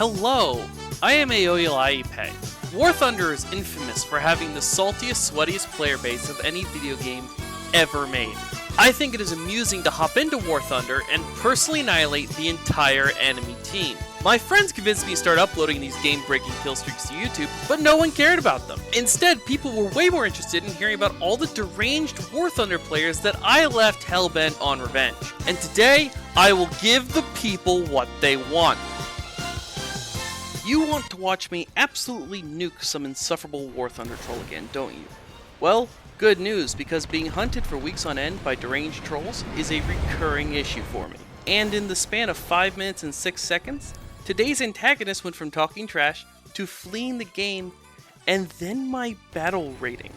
Hello, I am Aoyalaipe. War Thunder is infamous for having the saltiest, sweatiest player base of any video game ever made. I think it is amusing to hop into War Thunder and personally annihilate the entire enemy team. My friends convinced me to start uploading these game-breaking kill streaks to YouTube, but no one cared about them. Instead, people were way more interested in hearing about all the deranged War Thunder players that I left hellbent on revenge. And today, I will give the people what they want. You want to watch me absolutely nuke some insufferable War Thunder troll again, don't you? Well, good news, because being hunted for weeks on end by deranged trolls is a recurring issue for me. And in the span of 5 minutes and 6 seconds, today's antagonist went from talking trash to fleeing the game and then my battle rating.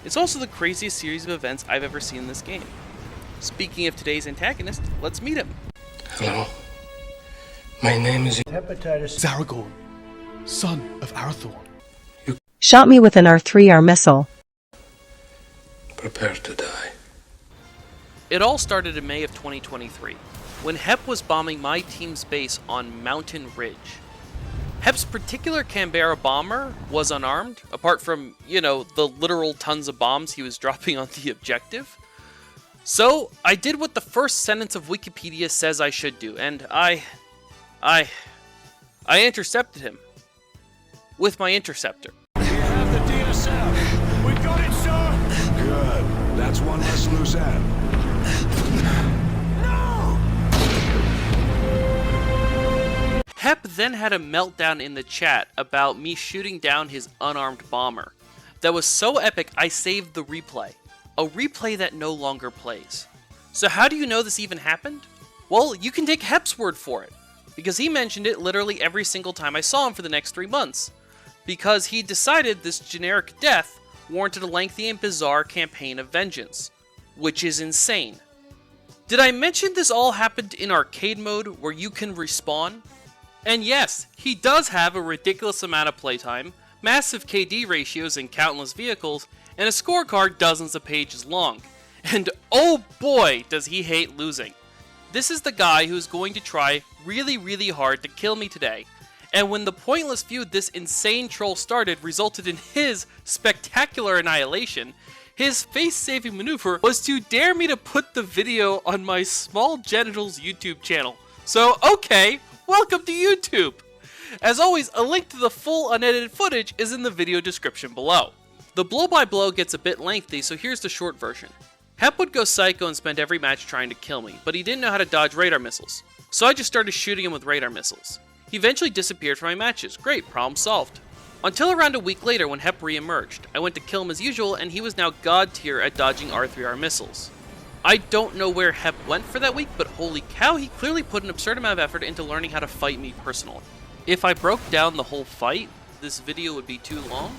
It's also the craziest series of events I've ever seen in this game. Speaking of today's antagonist, let's meet him. Hello. My name is Hepatitis Zaragorn, son of Arathorn. Shot me with an R3R missile. Prepare to die. It all started in May of 2023, when Hep was bombing my team's base on Mountain Ridge. Hep's particular Canberra bomber was unarmed, apart from, the literal tons of bombs he was dropping on the objective. So, I did what the first sentence of Wikipedia says I should do, and I intercepted him. With my interceptor. We have the DSL. We got it, sir. Good. That's one less loose end. No! Hep then had a meltdown in the chat about me shooting down his unarmed bomber. That was so epic I saved the replay. A replay that no longer plays. So how do you know this even happened? Well, you can take Hep's word for it, because he mentioned it literally every single time I saw him for the next 3 months. Because he decided this generic death warranted a lengthy and bizarre campaign of vengeance, which is insane. Did I mention this all happened in arcade mode where you can respawn? And yes, he does have a ridiculous amount of playtime, massive KD ratios in countless vehicles, and a scorecard dozens of pages long. And oh boy, does he hate losing. This is the guy who's going to try really hard to kill me today. And when the pointless feud this insane troll started resulted in his spectacular annihilation, his face-saving maneuver was to dare me to put the video on my small genitals YouTube channel. So, okay, welcome to YouTube! As always, a link to the full unedited footage is in the video description below. The blow-by-blow gets a bit lengthy, so here's the short version. Hep would go psycho and spend every match trying to kill me, but he didn't know how to dodge radar missiles. So I just started shooting him with radar missiles. He eventually disappeared from my matches. Great, problem solved. Until around a week later when Hep re-emerged. I went to kill him as usual, and he was now god tier at dodging R3R missiles. I don't know where Hep went for that week, but holy cow, he clearly put an absurd amount of effort into learning how to fight me personally. If I broke down the whole fight, this video would be too long.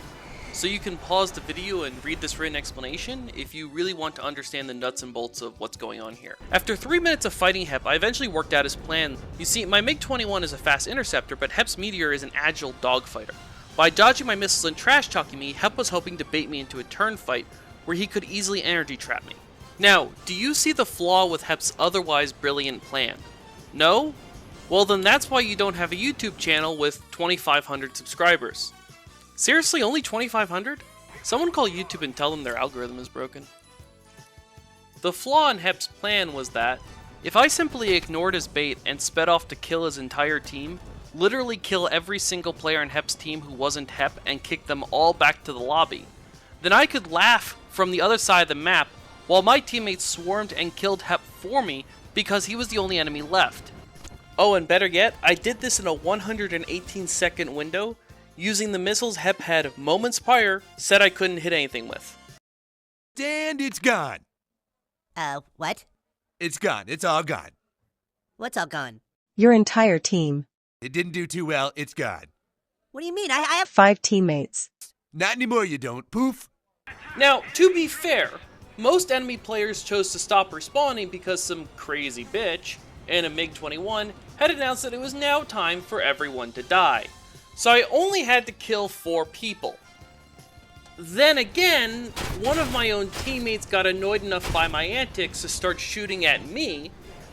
So you can pause the video and read this written explanation if you really want to understand the nuts and bolts of what's going on here. After 3 minutes of fighting Hep, I eventually worked out his plan. You see, my MiG-21 is a fast interceptor, but Hep's Meteor is an agile dogfighter. By dodging my missiles and trash-talking me, Hep was hoping to bait me into a turn fight where he could easily energy trap me. Now, do you see the flaw with Hep's otherwise brilliant plan? No? Well then that's why you don't have a YouTube channel with 2,500 subscribers. Seriously, only 2,500? Someone call YouTube and tell them their algorithm is broken. The flaw in Hep's plan was that, if I simply ignored his bait and sped off to kill his entire team, literally kill every single player in Hep's team who wasn't Hep and kick them all back to the lobby, then I could laugh from the other side of the map while my teammates swarmed and killed Hep for me because he was the only enemy left. Oh, and better yet, I did this in a 118-second window, using the missiles Hep had moments prior said I couldn't hit anything with. And it's gone. What? It's gone. It's all gone. What's all gone? Your entire team. It didn't do too well. It's gone. What do you mean? I have 5 teammates. Not anymore, you don't. Poof. Now, to be fair, most enemy players chose to stop respawning because some crazy bitch in a MiG-21 had announced that it was now time for everyone to die. So I only had to kill 4 people. Then again, one of my own teammates got annoyed enough by my antics to start shooting at me,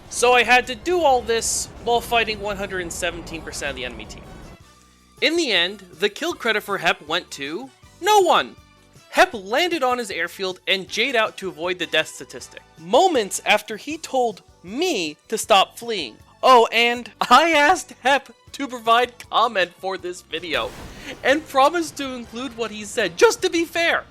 So I had to do all this while fighting 117% of the enemy team. In the end, the kill credit for Hep went to no one! Hep landed on his airfield and Jade out to avoid the death statistic, moments after he told me to stop fleeing. Oh, and I asked Hep to provide comment for this video, and promised to include what he said, just to be fair.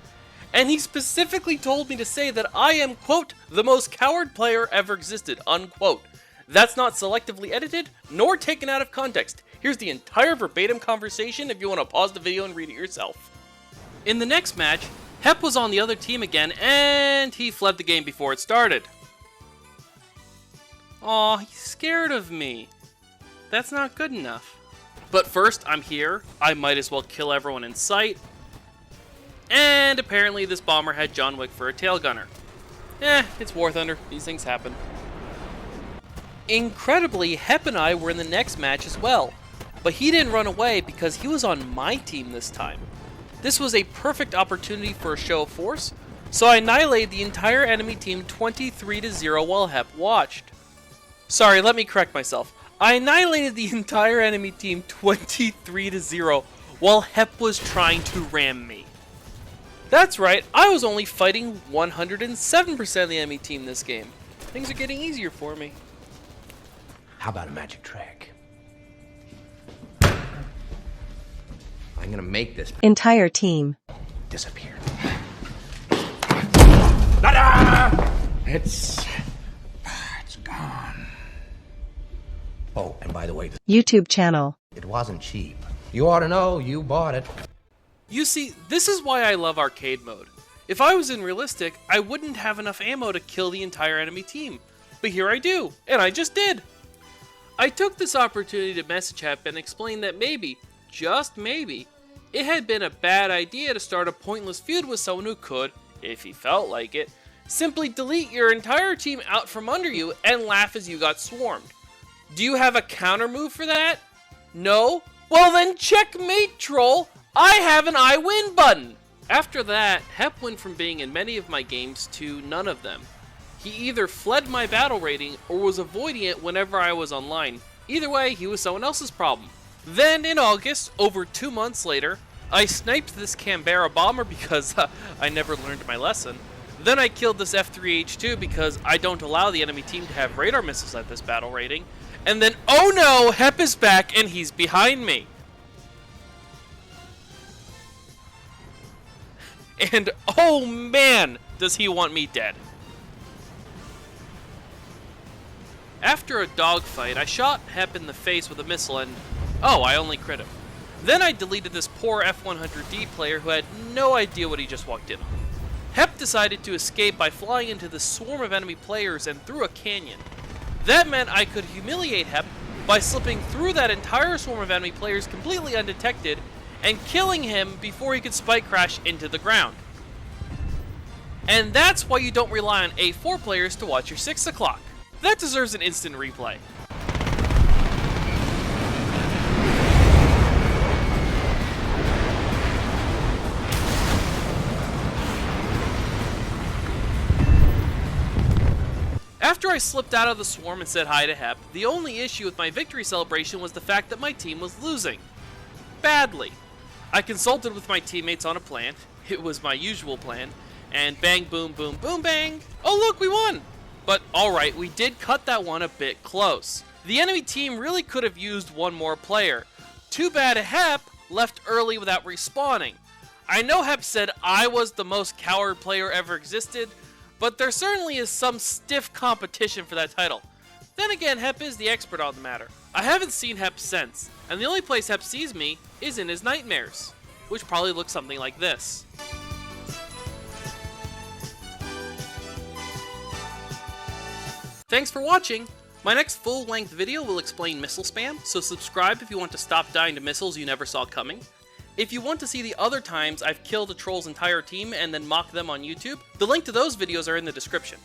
And he specifically told me to say that I am, quote, the most coward player ever existed, unquote. That's not selectively edited, nor taken out of context. Here's the entire verbatim conversation if you want to pause the video and read it yourself. In the next match, Hep was on the other team again, and he fled the game before it started. Aw, he's scared of me. That's not good enough. But first, I'm here. I might as well kill everyone in sight. And apparently this bomber had John Wick for a tail gunner. It's War Thunder. These things happen. Incredibly, Hep and I were in the next match as well. But he didn't run away because he was on my team this time. This was a perfect opportunity for a show of force, so I annihilated the entire enemy team 23-0 while Hep watched. Sorry, let me correct myself. I annihilated the entire enemy team 23-0 while Hep was trying to ram me. That's right, I was only fighting 107% of the enemy team this game. Things are getting easier for me. How about a magic trick? I'm gonna make this Entire team. disappear. Ta-da! It's gone. Oh, and by the way, YouTube channel. it wasn't cheap. You ought to know, you bought it. You see, this is why I love arcade mode. If I was in realistic, I wouldn't have enough ammo to kill the entire enemy team. But here I do, and I just did. I took this opportunity to message Hep and explain that maybe, just maybe, it had been a bad idea to start a pointless feud with someone who could, if he felt like it, simply delete your entire team out from under you and laugh as you got swarmed. Do you have a counter move for that? No? Well then checkmate, troll! I have an I win button! After that, Hep went from being in many of my games to none of them. He either fled my battle rating or was avoiding it whenever I was online. Either way, he was someone else's problem. Then in August, over 2 months later, I sniped this Canberra bomber because I never learned my lesson. Then I killed this F3H2 because I don't allow the enemy team to have radar missiles at this battle rating. And then, oh no, Hep is back and he's behind me. And oh man, does he want me dead. After a dogfight, I shot Hep in the face with a missile and, oh, I only crit him. Then I deleted this poor F100D player who had no idea what he just walked in on. Hep decided to escape by flying into the swarm of enemy players and through a canyon. That meant I could humiliate Hep by slipping through that entire swarm of enemy players completely undetected and killing him before he could spike crash into the ground. And that's why you don't rely on A4 players to watch your 6 o'clock. That deserves an instant replay. After I slipped out of the swarm and said hi to Hep, the only issue with my victory celebration was the fact that my team was losing. Badly. I consulted with my teammates on a plan. It was my usual plan. And bang, boom, boom, boom, bang. Oh look, we won! But alright, we did cut that one a bit close. The enemy team really could have used one more player. Too bad Hep left early without respawning. I know Hep said I was the most coward player ever existed, but there certainly is some stiff competition for that title. Then again, Hep is the expert on the matter. I haven't seen Hep since, and the only place Hep sees me is in his nightmares, which probably looks something like this. Thanks for watching! My next full-length video will explain missile spam, so subscribe if you want to stop dying to missiles you never saw coming. If you want to see the other times I've killed a troll's entire team and then mocked them on YouTube, the link to those videos are in the description.